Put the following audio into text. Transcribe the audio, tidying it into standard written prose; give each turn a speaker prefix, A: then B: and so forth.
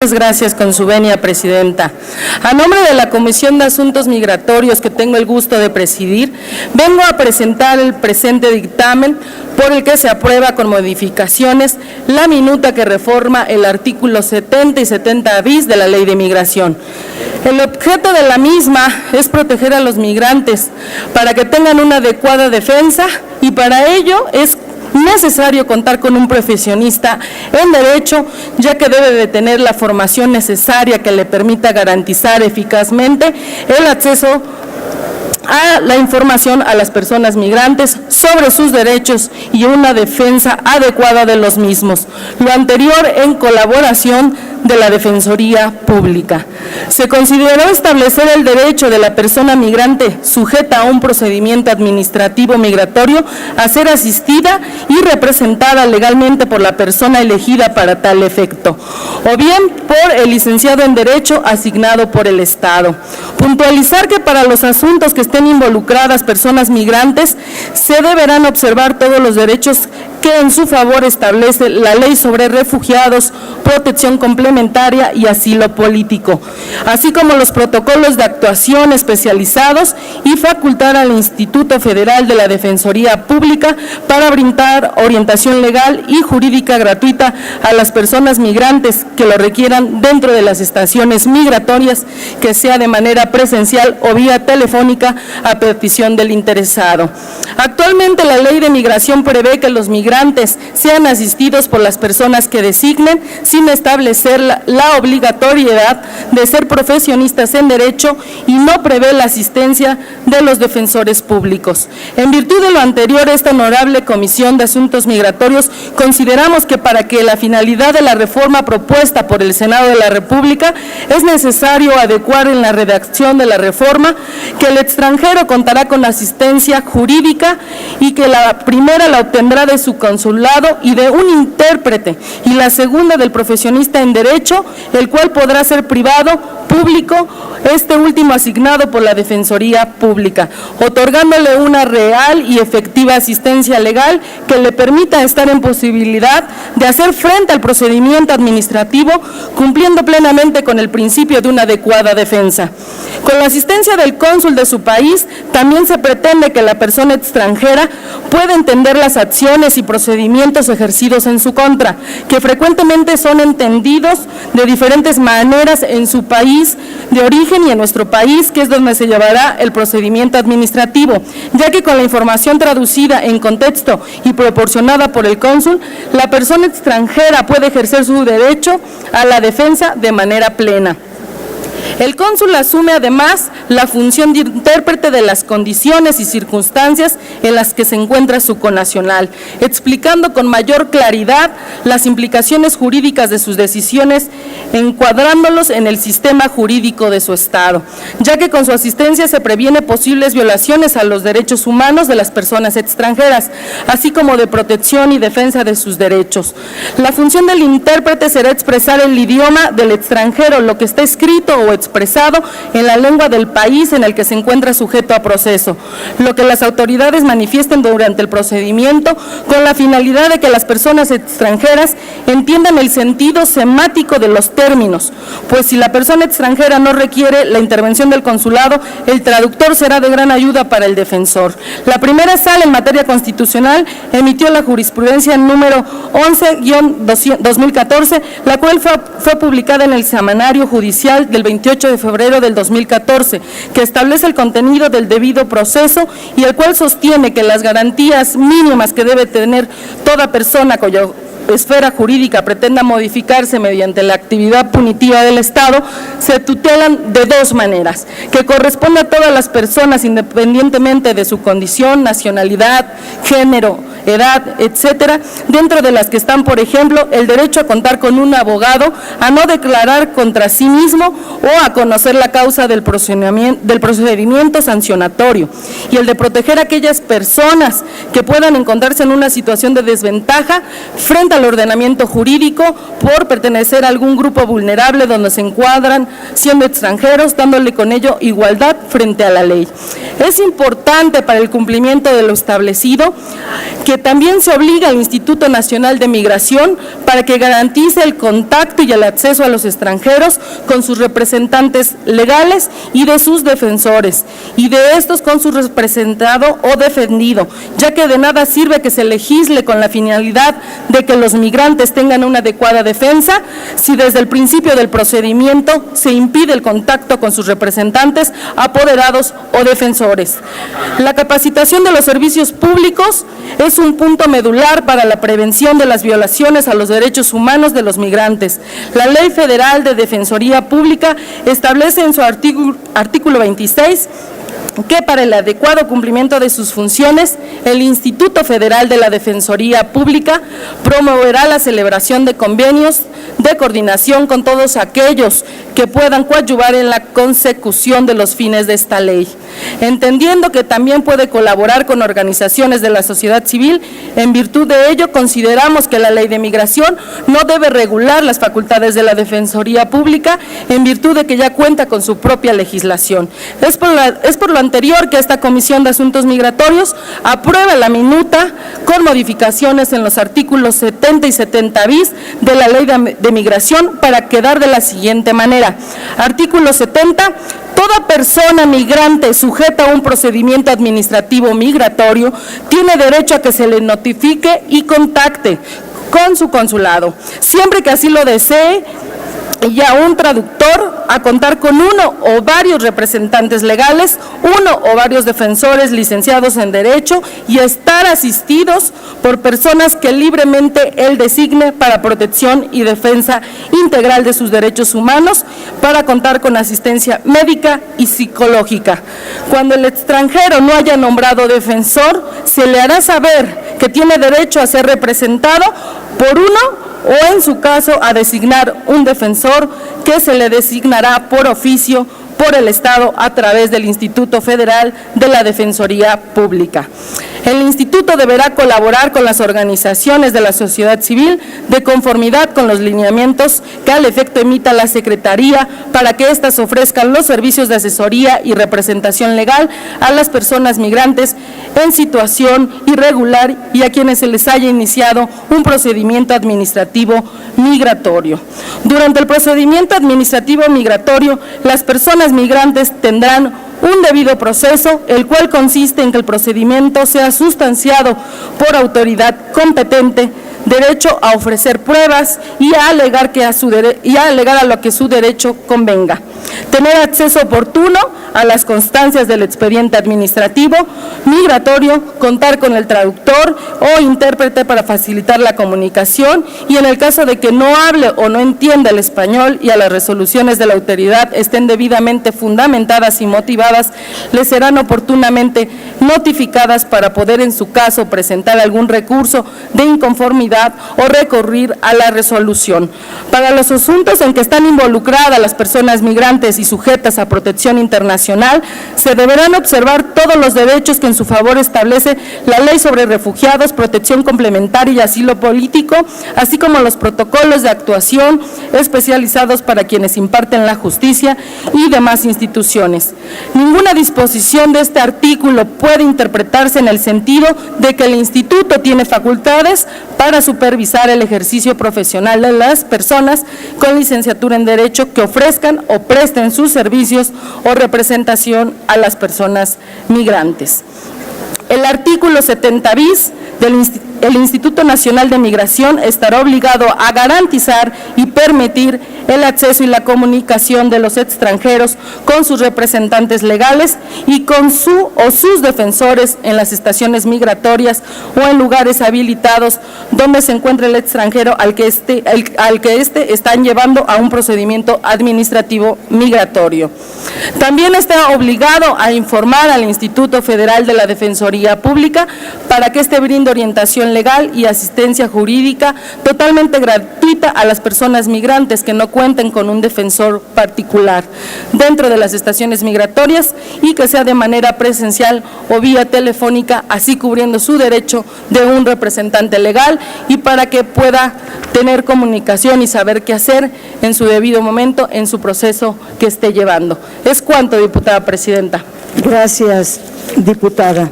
A: Muchas gracias, con su venia, Presidenta. A nombre de la Comisión de Asuntos Migratorios, que tengo el gusto de presidir, vengo a presentar el presente dictamen por el que se aprueba con modificaciones la minuta que reforma el artículo 70 y 70 bis de la Ley de Migración. El objeto de la misma es proteger a los migrantes para que tengan una adecuada defensa y para ello es necesario contar con un profesionista en derecho, ya que debe de tener la formación necesaria que le permita garantizar eficazmente el acceso a la información a las personas migrantes sobre sus derechos y una defensa adecuada de los mismos. Lo anterior en colaboración de la Defensoría Pública. Se consideró establecer el derecho de la persona migrante sujeta a un procedimiento administrativo migratorio a ser asistida y representada legalmente por la persona elegida para tal efecto, o bien por el licenciado en Derecho asignado por el Estado. Puntualizar que para los asuntos que estén involucradas personas migrantes se deberán observar todos los derechos que en su favor establece la Ley sobre Refugiados, Protección Complementaria y Asilo Político, así como los protocolos de actuación especializados y facultar al Instituto Federal de la Defensoría Pública para brindar orientación legal y jurídica gratuita a las personas migrantes que lo requieran dentro de las estaciones migratorias, que sea de manera presencial o vía telefónica a petición del interesado. Actualmente la Ley de Migración prevé que los migrantes sean asistidos por las personas que designen sin establecer la obligatoriedad de ser profesionistas en derecho y no prevé la asistencia de los defensores públicos. En virtud de lo anterior, esta honorable Comisión de Asuntos Migratorios consideramos que para que la finalidad de la reforma propuesta por el Senado de la República es necesario adecuar en la redacción de la reforma que el extranjero contará con asistencia jurídica y que la primera la obtendrá de su consulado y de un intérprete, y la segunda del profesionista en derecho, el cual podrá ser privado, público, este último asignado por la Defensoría Pública, otorgándole una real y efectiva asistencia legal que le permita estar en posibilidad de hacer frente al procedimiento administrativo, cumpliendo plenamente con el principio de una adecuada defensa. Con la asistencia del cónsul de su país, también se pretende que la persona extranjera pueda entender las acciones y procedimientos ejercidos en su contra, que frecuentemente son entendidos de diferentes maneras en su país de origen y en nuestro país, que es donde se llevará el procedimiento administrativo, ya que con la información traducida en contexto y proporcionada por el cónsul, la persona extranjera puede ejercer su derecho a la defensa de manera plena. El cónsul asume además la función de intérprete de las condiciones y circunstancias en las que se encuentra su connacional, explicando con mayor claridad las implicaciones jurídicas de sus decisiones, encuadrándolos en el sistema jurídico de su Estado, ya que con su asistencia se previene posibles violaciones a los derechos humanos de las personas extranjeras, así como de protección y defensa de sus derechos. La función del intérprete será expresar el idioma del extranjero, lo que está escrito o expresado en la lengua del país en el que se encuentra sujeto a proceso, lo que las autoridades manifiesten durante el procedimiento, con la finalidad de que las personas extranjeras entiendan el sentido semático de los términos, pues si la persona extranjera no requiere la intervención del consulado, el traductor será de gran ayuda para el defensor. La primera sala en materia constitucional emitió la jurisprudencia número 11-2014, la cual fue publicada en el Semanario Judicial del 28 de febrero del 2014, que establece el contenido del debido proceso y el cual sostiene que las garantías mínimas que debe tener toda persona cuya esfera jurídica pretenda modificarse mediante la actividad punitiva del Estado se tutelan de dos maneras, que corresponde a todas las personas independientemente de su condición, nacionalidad, género, edad, etcétera, dentro de las que están, por ejemplo, el derecho a contar con un abogado, a no declarar contra sí mismo o a conocer la causa del procedimiento sancionatorio, y el de proteger a aquellas personas que puedan encontrarse en una situación de desventaja frente al ordenamiento jurídico por pertenecer a algún grupo vulnerable donde se encuadran siendo extranjeros, dándole con ello igualdad frente a la ley. Es importante para el cumplimiento de lo establecido que que también se obliga al Instituto Nacional de Migración para que garantice el contacto y el acceso a los extranjeros con sus representantes legales y de sus defensores, y de estos con su representado o defendido, ya que de nada sirve que se legisle con la finalidad de que los migrantes tengan una adecuada defensa si desde el principio del procedimiento se impide el contacto con sus representantes, apoderados o defensores. La capacitación de los servicios públicos es un punto medular para la prevención de las violaciones a los derechos humanos de los migrantes. La Ley Federal de Defensoría Pública establece en su artículo 26 que para el adecuado cumplimiento de sus funciones, el Instituto Federal de la Defensoría Pública promoverá la celebración de convenios de coordinación con todos aquellos que puedan coadyuvar en la consecución de los fines de esta ley, entendiendo que también puede colaborar con organizaciones de la sociedad civil. En virtud de ello, consideramos que la Ley de Migración no debe regular las facultades de la Defensoría Pública en virtud de que ya cuenta con su propia legislación. Es por lo anterior que esta Comisión de Asuntos Migratorios aprueba la minuta con modificaciones en los artículos 70 y 70 bis de la Ley de Migración para quedar de la siguiente manera. Artículo 70. Toda persona migrante sujeta a un procedimiento administrativo migratorio tiene derecho a que se le notifique y contacte con su consulado, siempre que así lo desee, y a un traductor, a contar con uno o varios representantes legales, uno o varios defensores licenciados en Derecho y estar asistidos por personas que libremente él designe para protección y defensa integral de sus derechos humanos, para contar con asistencia médica y psicológica. Cuando el extranjero no haya nombrado defensor, se le hará saber que tiene derecho a ser representado por uno o, en su caso, a designar un defensor que se le designará por oficio por el Estado a través del Instituto Federal de la Defensoría Pública. El Instituto deberá colaborar con las organizaciones de la sociedad civil de conformidad con los lineamientos que al efecto emita la Secretaría para que éstas ofrezcan los servicios de asesoría y representación legal a las personas migrantes en situación irregular y a quienes se les haya iniciado un procedimiento administrativo migratorio. Durante el procedimiento administrativo migratorio, las personas migrantes tendrán un debido proceso, el cual consiste en que el procedimiento sea sustanciado por autoridad competente, derecho a ofrecer pruebas y a alegar a lo que su derecho convenga. Tener acceso oportuno a las constancias del expediente administrativo migratorio, contar con el traductor o intérprete para facilitar la comunicación, y en el caso de que no hable o no entienda el español y a las resoluciones de la autoridad estén debidamente fundamentadas y motivadas, les serán oportunamente notificadas para poder en su caso presentar algún recurso de inconformidad o recurrir a la resolución. Para los asuntos en que están involucradas las personas migrantes y sujetas a protección internacional, se deberán observar todos los derechos que en su favor establece la Ley sobre Refugiados, Protección Complementaria y Asilo Político, así como los protocolos de actuación especializados para quienes imparten la justicia y demás instituciones. Ninguna disposición de este artículo puede interpretarse en el sentido de que el Instituto tiene facultades para supervisar el ejercicio profesional de las personas con licenciatura en Derecho que ofrezcan o presten sus servicios o representación a las personas migrantes. El artículo 70 bis el Instituto Nacional de Migración estará obligado a garantizar y permitir el acceso y la comunicación de los extranjeros con sus representantes legales y con su o sus defensores en las estaciones migratorias o en lugares habilitados donde se encuentre el extranjero al que están llevando a un procedimiento administrativo migratorio. También está obligado a informar al Instituto Federal de la Defensoría Pública para que éste brinde orientación legal y asistencia jurídica totalmente gratuita a las personas migrantes que no cuenten con un defensor particular dentro de las estaciones migratorias y que sea de manera presencial o vía telefónica, así cubriendo su derecho de un representante legal y para que pueda tener comunicación y saber qué hacer en su debido momento en su proceso que esté llevando. Es cuanto, diputada presidenta.
B: Gracias, diputada.